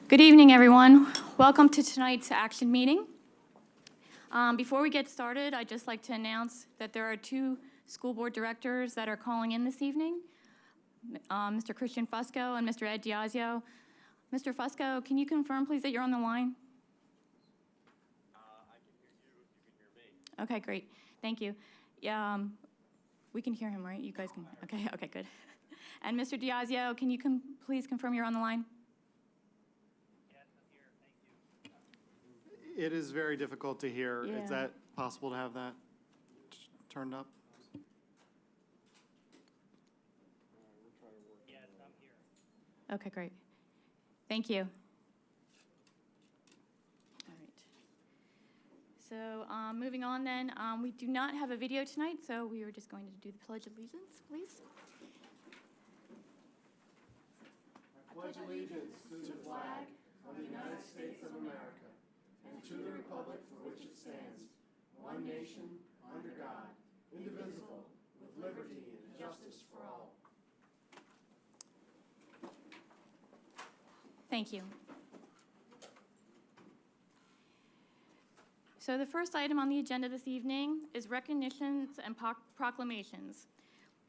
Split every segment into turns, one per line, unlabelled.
Good evening, everyone. Welcome to tonight's action meeting. Before we get started, I'd just like to announce that there are two school board directors that are calling in this evening, Mr. Christian Fusco and Mr. Ed Diazio. Mr. Fusco, can you confirm, please, that you're on the line?
I can hear you if you can hear me.
Okay, great. Thank you. Yeah, we can hear him, right? You guys can. Okay, good. And Mr. Diazio, can you please confirm you're on the line?
Yes, I'm here. Thank you.
It is very difficult to hear.
Yeah.
Is that possible to have that turned up?
Yes, I'm here.
Okay, great. Thank you. All right. So moving on then, we do not have a video tonight, so we are just going to do the Pledge of Allegiance, please.
I pledge allegiance to the flag of the United States of America and to the republic for which it stands, one nation, under God, indivisible, with liberty and justice for all.
Thank you. So the first item on the agenda this evening is recognitions and proclamations.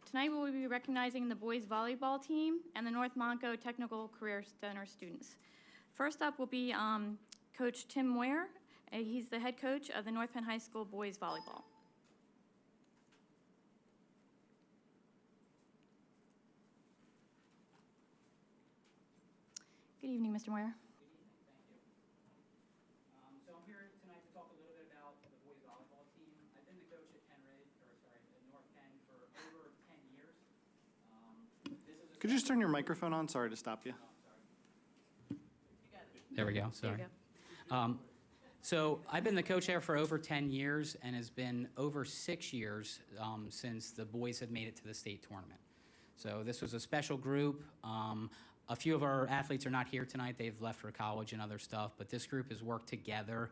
Tonight we will be recognizing the boys volleyball team and the North Monco Technical Career Center students. First up will be Coach Tim Moyer. He's the head coach of the North Penn High School boys volleyball. Good evening, Mr. Moyer.
Good evening, thank you. So I'm here tonight to talk a little bit about the boys volleyball team. I've been the coach at North Penn for over 10 years.
Could you just turn your microphone on? Sorry to stop you.
There we go,
There
sorry.
you go.
So I've been the coach there for over 10 years and has been over 6 years since the boys have made it to the state tournament. So this was a special group. A few of our athletes are not here tonight. They've left for college and other stuff, but this group has worked together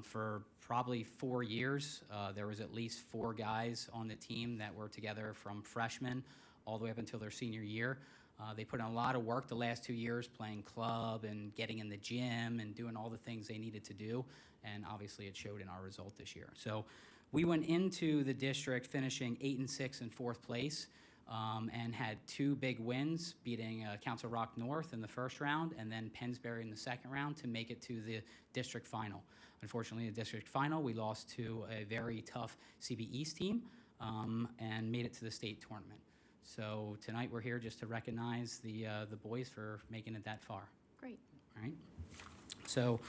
for probably 4 years. There was at least 4 guys on the team that were together from freshmen all the way up until their senior year. They put in a lot of work the last 2 years playing club and getting in the gym and doing all the things they needed to do, and obviously it showed in our result this year. So we went into the district finishing 8-6 in 4th place. And had 2 big wins, beating Council Rock North in the first round and then Pennsbury in the second round to make it to the district final. Unfortunately, the district final, we lost to a very tough CB East team and made it to the state tournament. So tonight we're here just to recognize the boys for making it that far.
Great.
All right. So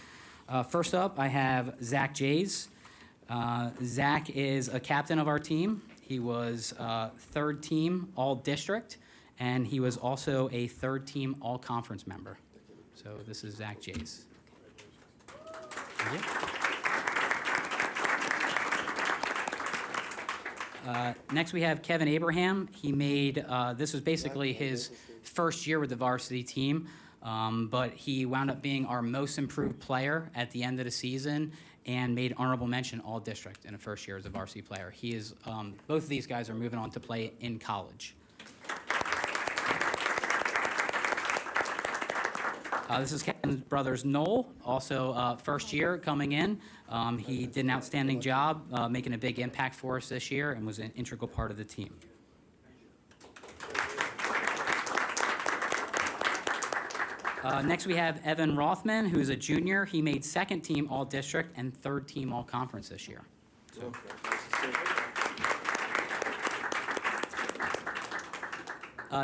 first up, I have Zach Jays. Zach is a captain of our team. He was 3rd team all-district, and he was also a 3rd team all-conference member. So this is Zach Jays. Next we have Kevin Abraham. He made, this was basically his first year with the varsity team, but he wound up being our most improved player at the end of the season and made honorable mention all district in a first year as a varsity player. He is, both of these guys are moving on to play in college. This is Kevin's brother's Noel, also first year coming in. He did an outstanding job making a big impact for us this year and was an integral part of the team. Next we have Evan Rothman, who's a junior. He made 2nd team all-district and 3rd team all-conference this year. So.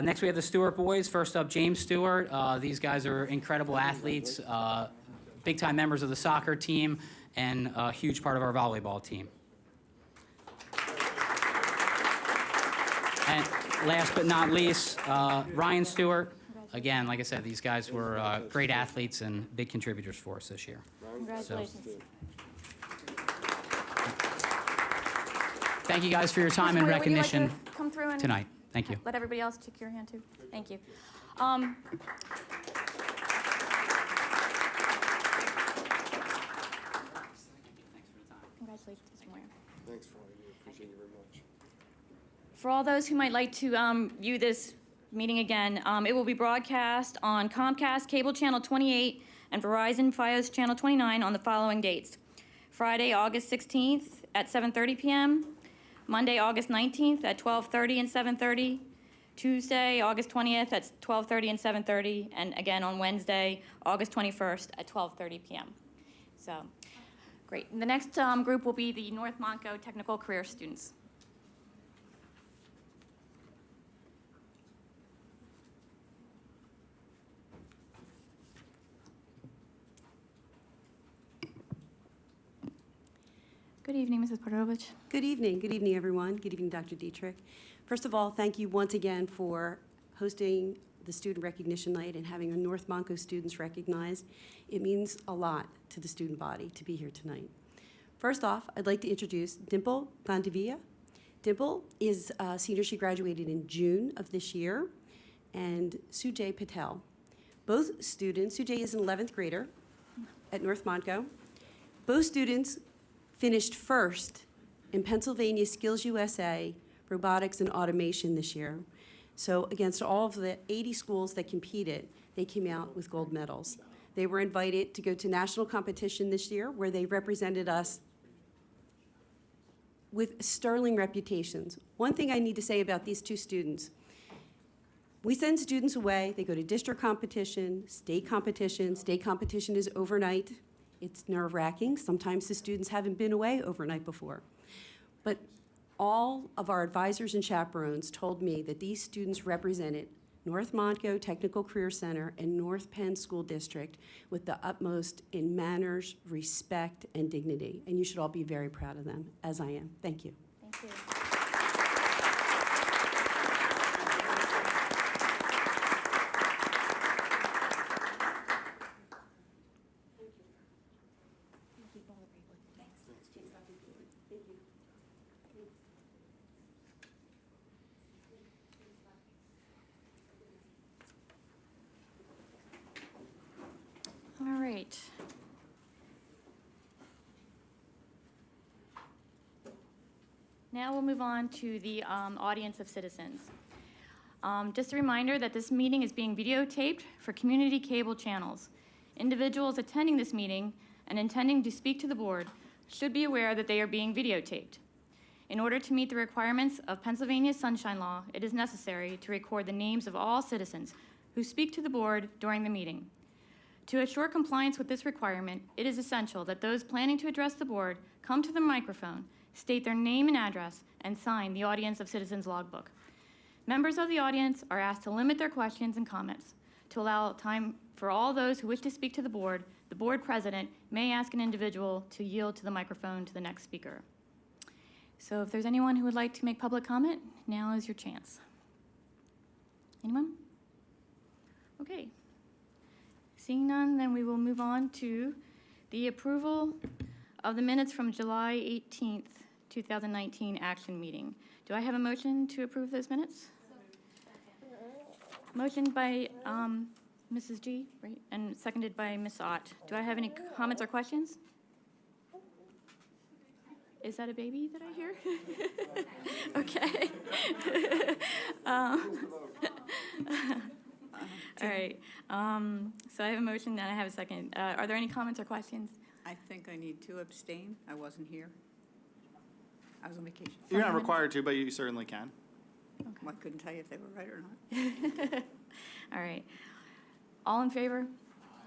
Next we have the Stewart boys. First up, James Stewart. These guys are incredible athletes, big-time members of the soccer team, and a huge part of our volleyball team. And last but not least, Ryan Stewart. Again, like I said, these guys were great athletes and big contributors for us this year.
Congratulations.
Thank you guys for your time and
Mr. Moyer, would you like
recognition
to come through and
tonight. Thank you.
let everybody else take your hand too? Thank you. Congratulations, Mr. Moyer.
Thanks for all you do. Appreciate you very much.
For all those who might like to view this meeting again, it will be broadcast on Comcast Cable Channel 28 and Verizon Fios Channel 29 on the following dates: Friday, August 16th at 7:30 p.m., Monday, August 19th at 12:30 and 7:30, Tuesday, August 20th at 12:30 and 7:30, and again on Wednesday, August 21st at 12:30 p.m. So, great. And the next group will be the North Montco Technical Career students. Good evening, Mrs. Portovich.
Good evening, everyone. Good evening, Dr. Dietrich. First of all, thank you once again for hosting the Student Recognition Night and having our North Montco students recognized. It means a lot to the student body to be here tonight. First off, I'd like to introduce Dimple Gandavia. Dimple is a senior. She graduated in June of this year, and Sujay Patel. Both students, Sujay is an 11th grader at North Montco. Both students finished first in Pennsylvania Skills USA Robotics and Automation this year. So against all of the 80 schools that competed, they came out with gold medals. They were invited to go to national competition this year where they represented us with sterling reputations. One thing I need to say about these two students: we send students away, they go to district competition, state competition. State competition is overnight. It's nerve-wracking. Sometimes the students haven't been away overnight before. But all of our advisors and chaperones told me that these students represented North Montco Technical Career Center and North Penn School District with the utmost in manners, respect, and dignity. And you should all be very proud of them, as I am. Thank you.
Thank you. All right. Now we'll move on to the audience of citizens. Just a reminder that this meeting is being videotaped for community cable channels. Individuals attending this meeting and intending to speak to the board should be aware that they are being videotaped. In order to meet the requirements of Pennsylvania's Sunshine Law, it is necessary to record the names of all citizens who speak to the board during the meeting. To assure compliance with this requirement, it is essential that those planning to address the board come to the microphone, state their name and address, and sign the Audience of Citizens logbook. Members of the audience are asked to limit their questions and comments. To allow time for all those who wish to speak to the board president may ask an individual to yield to the microphone to the next speaker. So if there's anyone who would like to make public comment, now is your chance. Anyone? Okay. Seeing none, then we will move on to the approval of the minutes from July 18th, 2019 action meeting. Do I have a motion to approve those minutes? Motion by Mrs. G, right, and seconded by Ms. Ott. Do I have any comments or questions? Is that a baby that I hear? Okay. All right. So I have a motion and I have a second. Are there any comments or questions?
I think I need to abstain. I wasn't here. I was on vacation.
You're not required to, but you certainly can.
Well, I couldn't tell you if they were right or not.
All right. All in favor?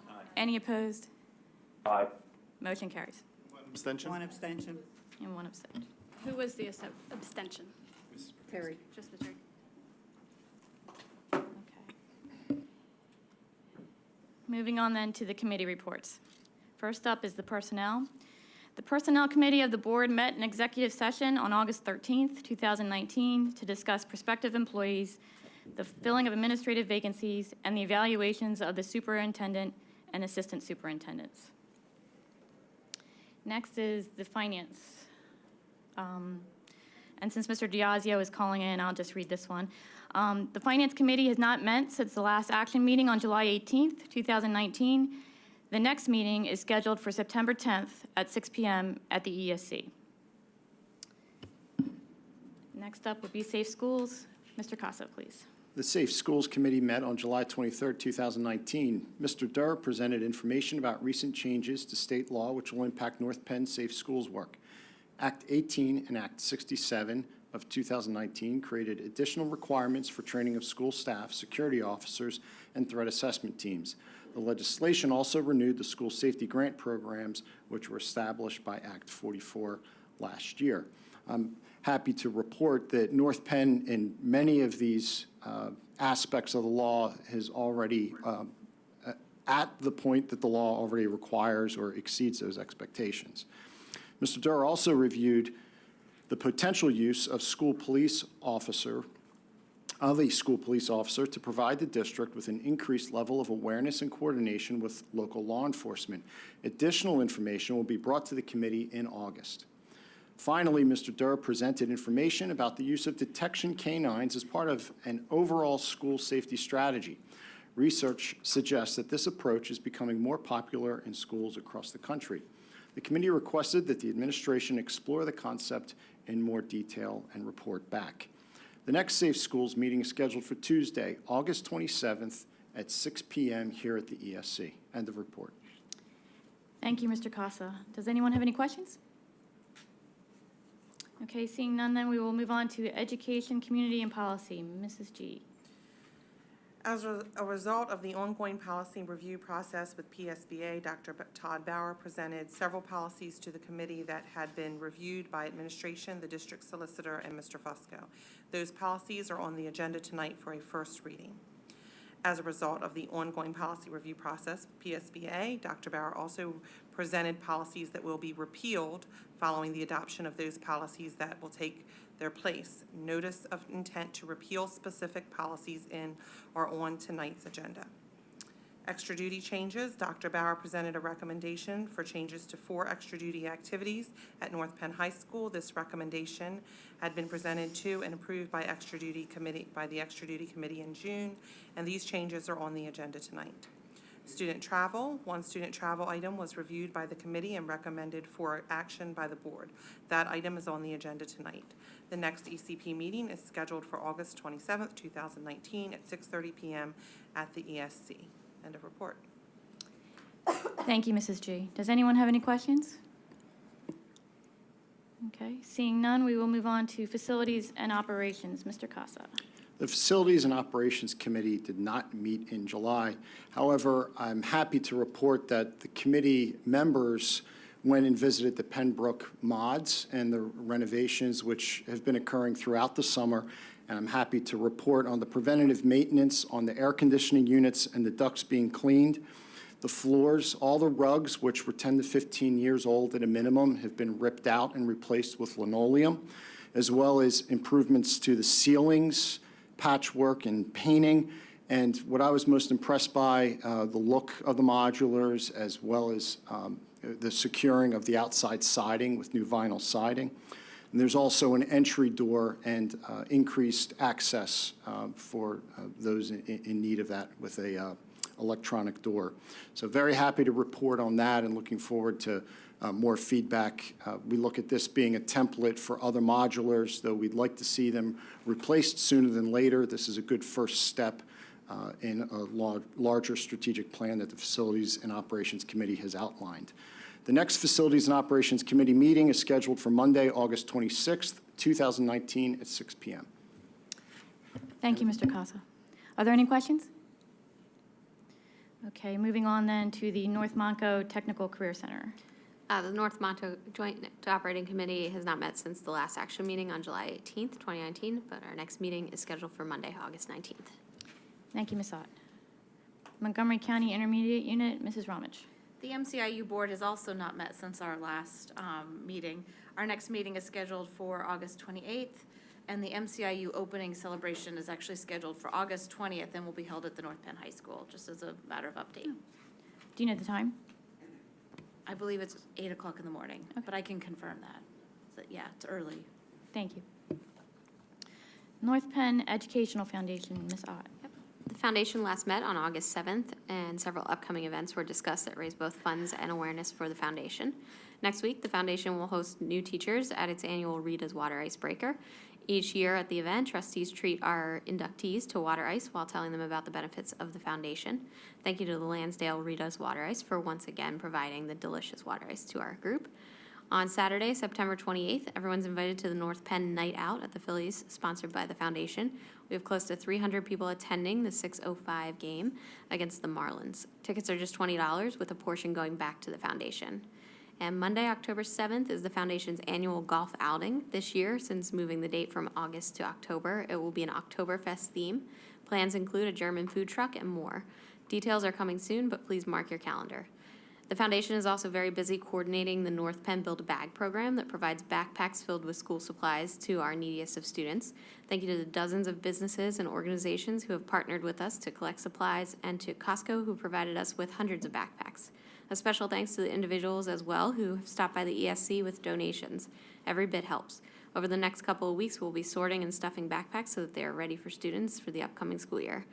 Aye.
Any opposed?
Aye.
Motion carries.
Abstention?
One abstention.
And one abstention.
Who was the abstention?
Terry.
Just the Terry.
Okay. Moving on then to the committee reports. First up is the personnel. The Personnel Committee of the Board met in executive session on August 13th, 2019 to discuss prospective employees, the filling of administrative vacancies, and the evaluations of the superintendent and assistant superintendents. Next is the finance. And since Mr. Diazio is calling in, I'll just read this one. The Finance Committee has not met since the last action meeting on July 18th, 2019. The next meeting is scheduled for September 10th at 6 p.m. at the ESC. Next up would be Safe Schools. Mr. Casa, please.
The Safe Schools Committee met on July 23, 2019. Mr. Durr presented information about recent changes to state law which will impact North Penn Safe Schools work. Act 18 and Act 67 of 2019 created additional requirements for training of school staff, security officers, and threat assessment teams. The legislation also renewed the school safety grant programs, which were established by Act 44 last year. I'm happy to report that North Penn, in many of these aspects of the law, is already at the point that the law already requires or exceeds those expectations. Mr. Durr also reviewed the potential use of a school police officer to provide the district with an increased level of awareness and coordination with local law enforcement. Additional information will be brought to the committee in August. Finally, Mr. Durr presented information about the use of detection canines as part of an overall school safety strategy. Research suggests that this approach is becoming more popular in schools across the country. The committee requested that the administration explore the concept in more detail and report back. The next Safe Schools meeting is scheduled for Tuesday, August 27th at 6 p.m. here at the ESC. End of report.
Thank you, Mr. Casa. Does anyone have any questions? Okay, seeing none, then we will move on to Education, Community, and Policy. Mrs. G.
As a result of the ongoing policy review process with PSBA, Dr. Todd Bauer presented several policies to the committee that had been reviewed by administration, the district solicitor, and Mr. Fusco. Those policies are on the agenda tonight for a first reading. As a result of the ongoing policy review process with PSBA, Dr. Bauer also presented policies that will be repealed following the adoption of those policies that will take their place. Notice of intent to repeal specific policies are on tonight's agenda. Extra duty changes. Dr. Bauer presented a recommendation for changes to 4 extra duty activities at North Penn High School. This recommendation had been presented to and approved by the Extra Duty Committee in June, and these changes are on the agenda tonight. Student travel. 1 student travel item was reviewed by the committee and recommended for action by the board. That item is on the agenda tonight. The next ECP meeting is scheduled for August 27th, 2019 at 6:30 p.m. at the ESC. End of report.
Thank you, Mrs. G. Does anyone have any questions? Okay, seeing none, we will move on to Facilities and Operations. Mr. Casa.
The Facilities and Operations Committee did not meet in July. However, I'm happy to report that the committee members went and visited the Pembroke mods and the renovations which have been occurring throughout the summer. And I'm happy to report on the preventative maintenance on the air conditioning units and the ducts being cleaned. The floors, all the rugs, which were 10 to 15 years old at a minimum, have been ripped out and replaced with linoleum, as well as improvements to the ceilings, patchwork and painting. And what I was most impressed by, the look of the modulars, as well as the securing of the outside siding with new vinyl siding. And there's also an entry door and increased access for those in need of that with a electronic door. So very happy to report on that and looking forward to more feedback. We look at this being a template for other modulars, though we'd like to see them replaced sooner than later. This is a good first step in a larger strategic plan that the Facilities and Operations Committee has outlined. The next Facilities and Operations Committee meeting is scheduled for Monday, August 26th, 2019 at 6 p.m.
Thank you, Mr. Casa. Are there any questions? Okay, moving on then to the North Monco Technical Career Center.
The North Monto Joint Operating Committee has not met since the last action meeting on July 18th, 2019, but our next meeting is scheduled for Monday, August 19th.
Thank you, Ms. Ott. Montgomery County Intermediate Unit, Mrs. Ramich.
The MCIU board has also not met since our last meeting. Our next meeting is scheduled for August 28th, and the MCIU opening celebration is actually scheduled for August 20th and will be held at the North Penn High School, just as a matter of update.
Do you know the time?
I believe it's 8 o'clock in the morning, but I can confirm that. So, yeah, it's early.
Thank you. North Penn Educational Foundation, Ms. Ott.
The foundation last met on August 7th, and several upcoming events were discussed that raise both funds and awareness for the foundation. Next week, the foundation will host new teachers at its annual Read as Water Icebreaker. Each year at the event, trustees treat our inductees to water ice while telling them about the benefits of the foundation. Thank you to the Lansdale Rita's Water Ice for once again providing the delicious water ice to our group. On Saturday, September 28th, everyone's invited to the North Penn Night Out at the Phillies, sponsored by the foundation. We have close to 300 people attending the 6:05 game against the Marlins. Tickets are just $20, with a portion going back to the foundation. And Monday, October 7th, is the foundation's annual golf outing. This year, since moving the date from August to October, it will be an Oktoberfest theme. Plans include a German food truck and more. Details are coming soon, but please mark your calendar. The foundation is also very busy coordinating the North Penn Build a Bag program that provides backpacks filled with school supplies to our neediest of students. Thank you to the dozens of businesses and organizations who have partnered with us to collect supplies, and to Costco, who provided us with hundreds of backpacks. A special thanks to the individuals as well who have stopped by the ESC with donations. Every bit helps. Over the next couple of weeks, we'll be sorting and stuffing backpacks so that they are ready for students for the upcoming school year.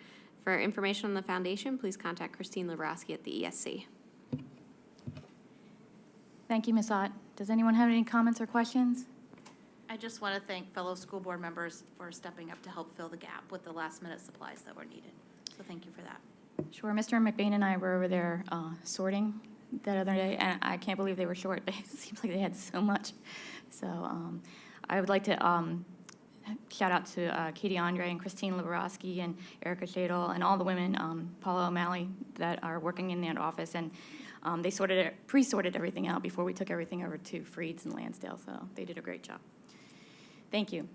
For information on the foundation, please contact Christine Lebrowski at the ESC.
Thank you, Ms. Ott. Does anyone have any comments or questions?
I just want to thank fellow school board members for stepping up to help fill the gap with the last-minute supplies that were needed. So thank you for that.
Sure. Mr. McBain and I were over there sorting that other day, and I can't believe they were short. It seems like they had so much. So I would like to shout out to Katie Andre and Christine Leborowski and Erica Shadle and all the women, Paula O'Malley, that are working in that office. And they pre-sorted everything out before we took everything over to Freed's and Lansdale. So they did a great job. Thank you.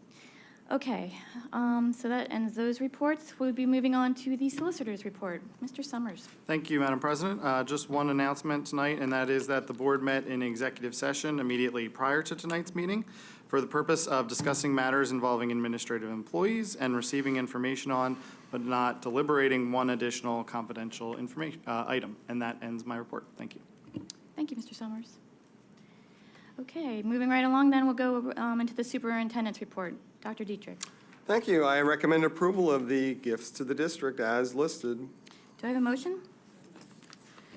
Okay, so that ends those reports. We'll be moving on to the solicitor's report. Mr. Summers.
Thank you, Madam President. Just one announcement tonight, and that is that the board met in executive session immediately prior to tonight's meeting for the purpose of discussing matters involving administrative employees and receiving information on, but not deliberating one additional confidential information item. And that ends my report. Thank you.
Thank you, Mr. Summers. Okay, moving right along, then we'll go into the superintendent's report. Dr. Dietrich.
Thank you. I recommend approval of the gifts to the district as listed.
Do I have a motion?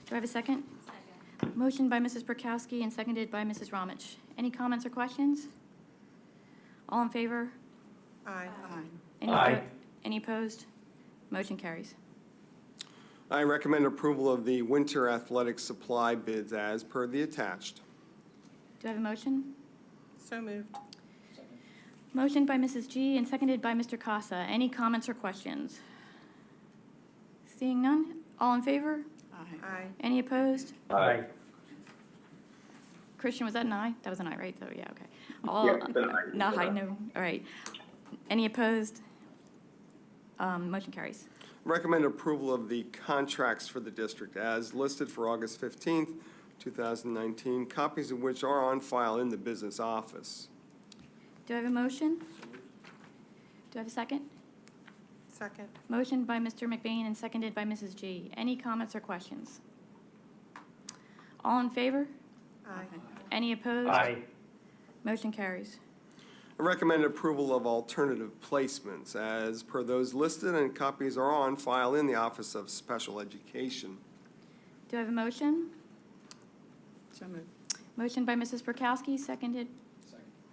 Do I have a second? Second. Motion by Mrs. Perkowski and seconded by Mrs. Ramich. Any comments or questions? All in favor?
Aye.
Any opposed? Motion carries.
I recommend approval of the winter athletic supply bids as per the attached.
Do I have a motion?
So moved.
Motion by Mrs. G and seconded by Mr. Casa. Any comments or questions? Seeing none, all in favor?
Aye.
Any opposed?
Aye.
Christian, was that an aye? That was an aye, right? So, yeah, okay. All, not aye, no. All right. Any opposed? Motion carries.
Recommend approval of the contracts for the district as listed for August 15th, 2019, copies of which are on file in the business office.
Do I have a motion? Do I have a second?
Second.
Motion by Mr. McBain and seconded by Mrs. G. Any comments or questions? All in favor?
Aye.
Any opposed?
Aye.
Motion carries.
I recommend approval of alternative placements as per those listed, and copies are on file in the Office of Special Education.
Do I have a motion?
So moved.
Motion by Mrs. Perkowski, seconded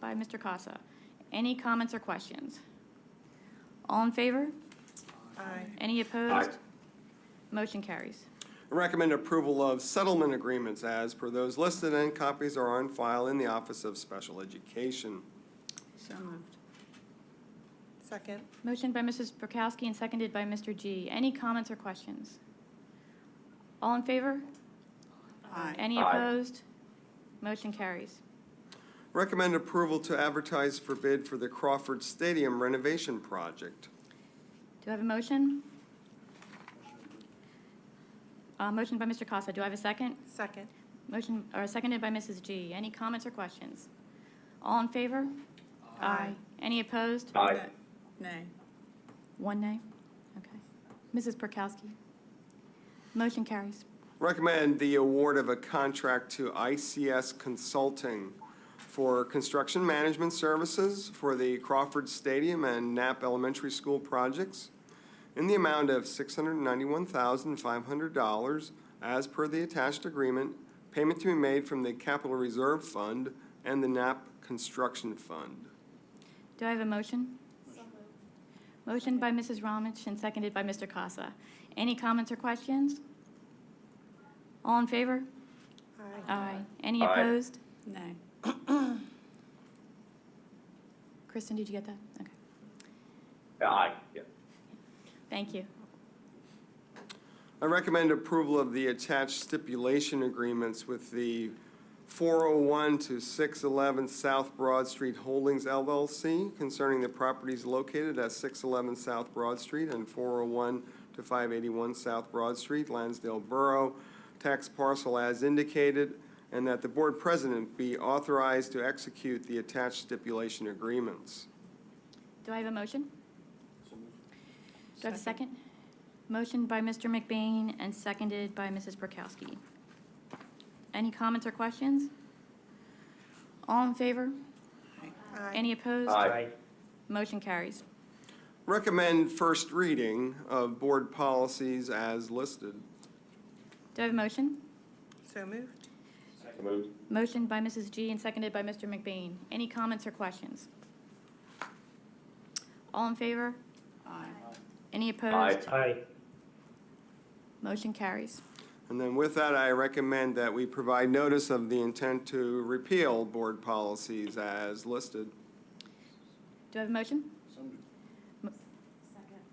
by Mr. Casa. Any comments or questions? All in favor?
Aye.
Any opposed? Motion carries.
I recommend approval of settlement agreements as per those listed, and copies are on file in the Office of Special Education.
So moved.
Second.
Motion by Mrs. Perkowski and seconded by Mr. G. Any comments or questions? All in favor?
Aye.
Any opposed? Motion carries.
Recommend approval to advertise for bid for the Crawford Stadium renovation project.
Do I have a motion? Motion by Mr. Casa. Do I have a second?
Second.
Motion, or seconded by Mrs. G. Any comments or questions? All in favor? Aye. Any opposed?
Aye.
Nay.
One nay? Okay. Mrs. Perkowski. Motion carries.
Recommend the award of a contract to ICS Consulting for construction management services for the Crawford Stadium and Knapp Elementary School projects in the amount of $691,500 as per the attached agreement, payment to be made from the Capital Reserve Fund and the Knapp Construction Fund.
Do I have a motion? Motion by Mrs. Ramich and seconded by Mr. Casa. Any comments or questions? All in favor? Aye. Any opposed?
No.
Kristen, did you get that? Okay.
Aye. Yeah.
Thank you.
I recommend approval of the attached stipulation agreements with the 401 to 611 South Broad Street Holdings LLC concerning the properties located at 611 South Broad Street and 401 to 581 South Broad Street, Lansdale Borough, tax parcel as indicated, and that the board president be authorized to execute the attached stipulation agreements.
Do I have a motion? Do I have a second? Motion by Mr. McBain and seconded by Mrs. Prokowski. Any comments or questions? All in favor? Any opposed?
Aye.
Motion carries.
Recommend first reading of board policies as listed.
Do I have a motion?
So moved.
Second moved.
Motion by Mrs. G and seconded by Mr. McBain. Any comments or questions? All in favor? Any opposed?
Aye.
Motion carries.
And then with that, I recommend that we provide notice of the intent to repeal board policies as listed.
Do I have a motion?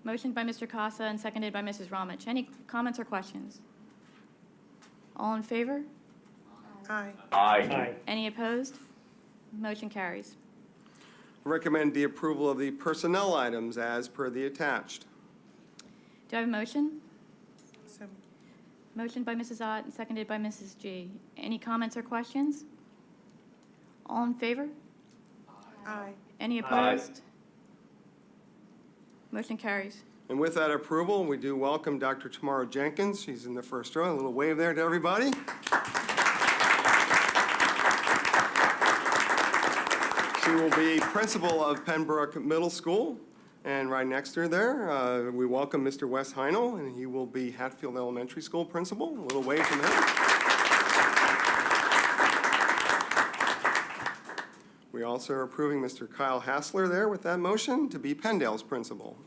Motion by Mr. Casa and seconded by Mrs. Ramich. Any comments or questions? All in favor?
Aye.
Aye.
Any opposed? Motion carries.
Recommend the approval of the personnel items as per the attached.
Do I have a motion?
So
Motion by Mrs. Ott and seconded by Mrs. G. Any comments or questions? All in favor?
aye.
Any opposed? Motion carries.
And with that approval, we do welcome Dr. Tamara Jenkins. She's in the first row. A little wave there to everybody. She will be principal of Pembroke Middle School. And right next to her there, we welcome Mr. Wes Heinel, and he will be Hatfield Elementary School principal. A little wave from him. We also are approving Mr. Kyle Hassler there with that motion to be Pendale's principal.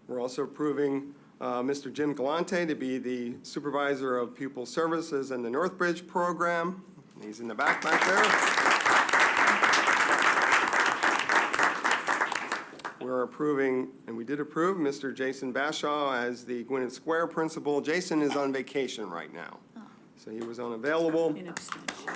We're also approving Mr. Jim Galante to be the supervisor of pupil services in the Northbridge program. He's in the back there. We're approving, and we did approve, Mr. Jason Bashaw as the Gwinnett Square principal. Jason is on vacation right now, so he was unavailable.
In abstention.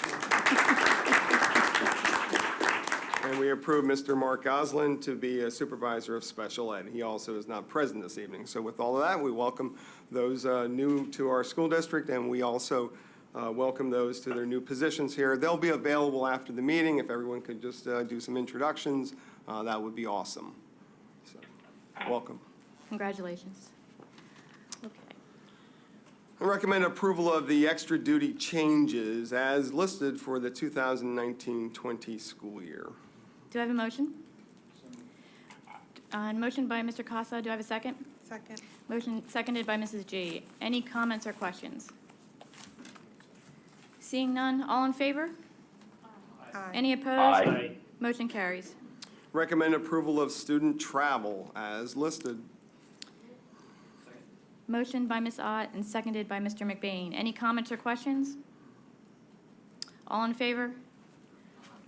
And we approved Mr. Mark Goslin to be a supervisor of special ed. He also is not present this evening. So with all of that, we welcome those new to our school district, and we also welcome those to their new positions here. They'll be available after the meeting. If everyone could just do some introductions, that would be awesome. So, welcome.
Congratulations. Okay.
I recommend approval of the extra duty changes as listed for the 2019-20 school year.
Do I have a motion? Motion by Mr. Casa. Do I have a second?
Second.
Motion seconded by Mrs. G. Any comments or questions? Seeing none, all in favor?
Aye.
Any opposed?
Aye.
Motion carries.
Recommend approval of student travel as listed.
Motion by Ms. Ott and seconded by Mr. McBain. Any comments or questions? All in favor?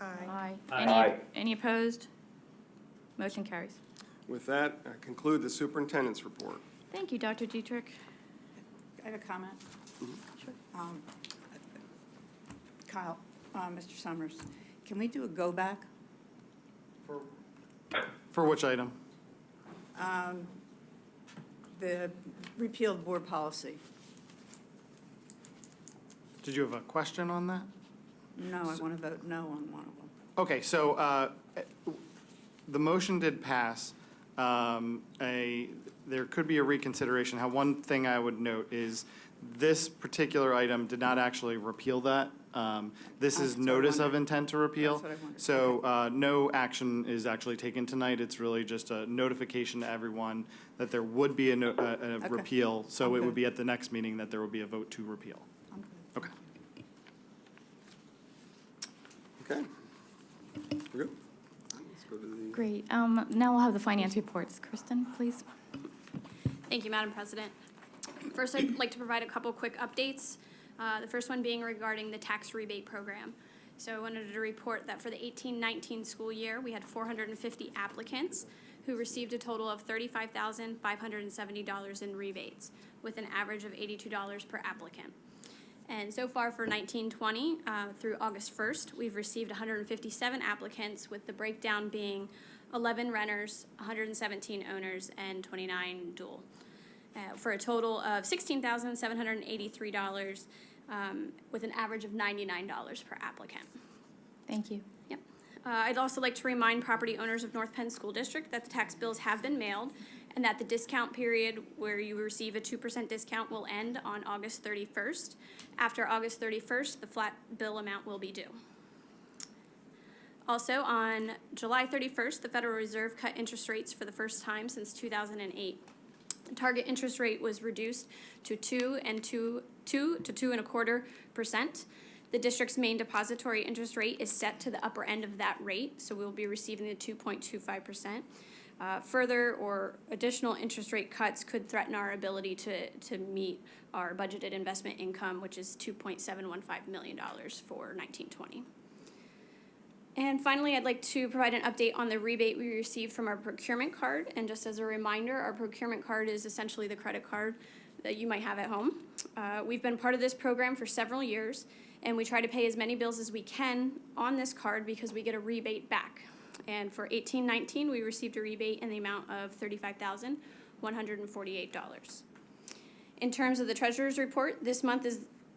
Aye.
Aye.
Any opposed? Motion carries.
With that, I conclude the superintendent's report.
Thank you, Dr. Dietrich.
I have a comment.
Sure.
Kyle, Mr. Summers, can we do a go back?
For which item?
The repealed board policy.
Did you have a question on that?
No, I want to vote no on one of them.
Okay, so the motion did pass. There could be a reconsideration. How one thing I would note is this particular item did not actually repeal that. This is
That's what I
notice of
wondered.
intent to repeal.
That's what I wondered.
So no action is actually taken tonight. It's really just a notification to everyone that there would be a repeal. So it
Okay.
would be at the next meeting that there will be a vote to repeal.
I'm good.
Okay.
Okay. We're good. Let's go to the.
Great. Now we'll have the finance reports. Kristen, please.
Thank you, Madam President. First, I'd like to provide a couple quick updates. The first one being regarding the tax rebate program. So I wanted to report that for the 18-19 school year, we had 450 applicants who received a total of $35,570 in rebates, with an average of $82 per applicant. And so far for 19-20, through August 1st, we've received 157 applicants, with the breakdown being 11 renters, 117 owners, and 29 dual, for a total of $16,783, with an average of $99 per applicant.
Thank you.
Yep. I'd also like to remind property owners of North Penn School District that the tax bills have been mailed, and that the discount period where you receive a 2% discount will end on August 31st. After August 31st, the flat bill amount will be due. Also, on July 31st, the Federal Reserve cut interest rates for the first time since 2008. The target interest rate was reduced to 2.25%. The district's main depository interest rate is set to the upper end of that rate, so we'll be receiving the 2.25%. Further or additional interest rate cuts could threaten our ability to meet our budgeted investment income, which is $2.715 million for 19-20. And finally, I'd like to provide an update on the rebate we received from our procurement card. And just as a reminder, our procurement card is essentially the credit card that you might have at home. We've been part of this program for several years, and we try to pay as many bills as we can on this card because we get a rebate back. And for 18-19, we received a rebate in the amount of $35,148. In terms of the treasurer's report, this month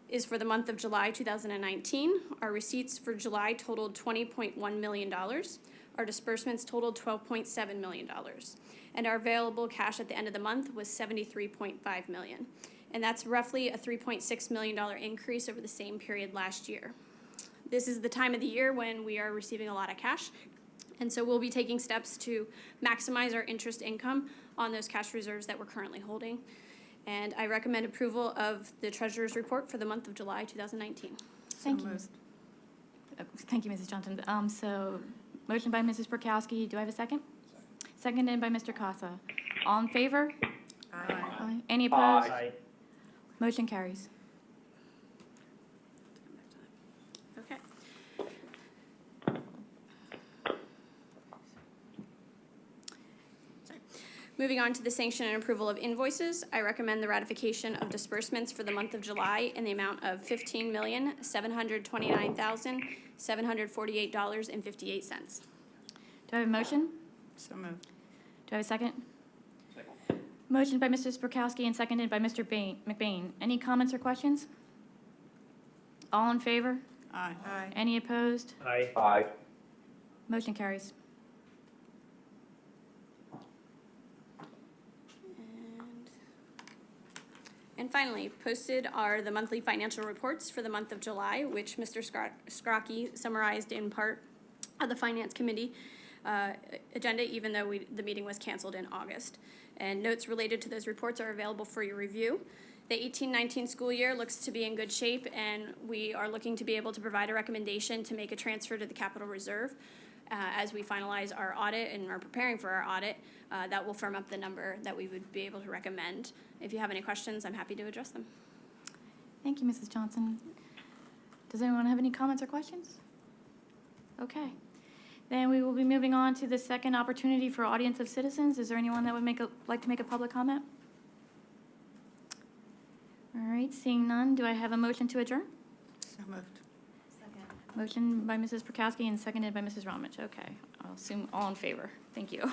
is for the month of July 2019. Our receipts for July totaled $20.1 million. Our disbursements totaled $12.7 million. And our available cash at the end of the month was $73.5 million. And that's roughly a $3.6 million increase over the same period last year. This is the time of the year when we are receiving a lot of cash. And so we'll be taking steps to maximize our interest income on those cash reserves that we're currently holding. And I recommend approval of the treasurer's report for the month of July 2019.
Thank you. Thank you, Mrs. Johnson. So, motion by Mrs. Prokowski. Do I have a second? Seconded by Mr. Casa. All in favor? Aye. Any opposed?
Aye.
Motion carries.
Okay. Moving on to the sanction and approval of invoices, I recommend the ratification of disbursements for the month of July in the amount of $15,729,748.58.
Do I have a motion?
So moved.
Do I have a second? Second. Motion by Mrs. Prokowski and seconded by Mr. McBain. Any comments or questions? All in favor?
Aye. Aye.
Any opposed?
Aye. Aye.
Motion carries.
And finally, posted are the monthly financial reports for the month of July, which Mr. Scrocky summarized in part of the Finance Committee agenda, even though the meeting was canceled in August. And notes related to those reports are available for your review. The 18-19 school year looks to be in good shape, and we are looking to be able to provide a recommendation to make a transfer to the capital reserve. As we finalize our audit and are preparing for our audit, that will firm up the number that we would be able to recommend. If you have any questions, I'm happy to address them.
Thank you, Mrs. Johnson. Does anyone have any comments or questions? Okay. Then we will be moving on to the second opportunity for audience of citizens. Is there anyone that would like to make a public comment? All right, seeing none, do I have a motion to adjourn?
So moved.
Motion by Mrs. Prokowski and seconded by Mrs. Ramich. Okay, I'll assume all in favor. Thank you.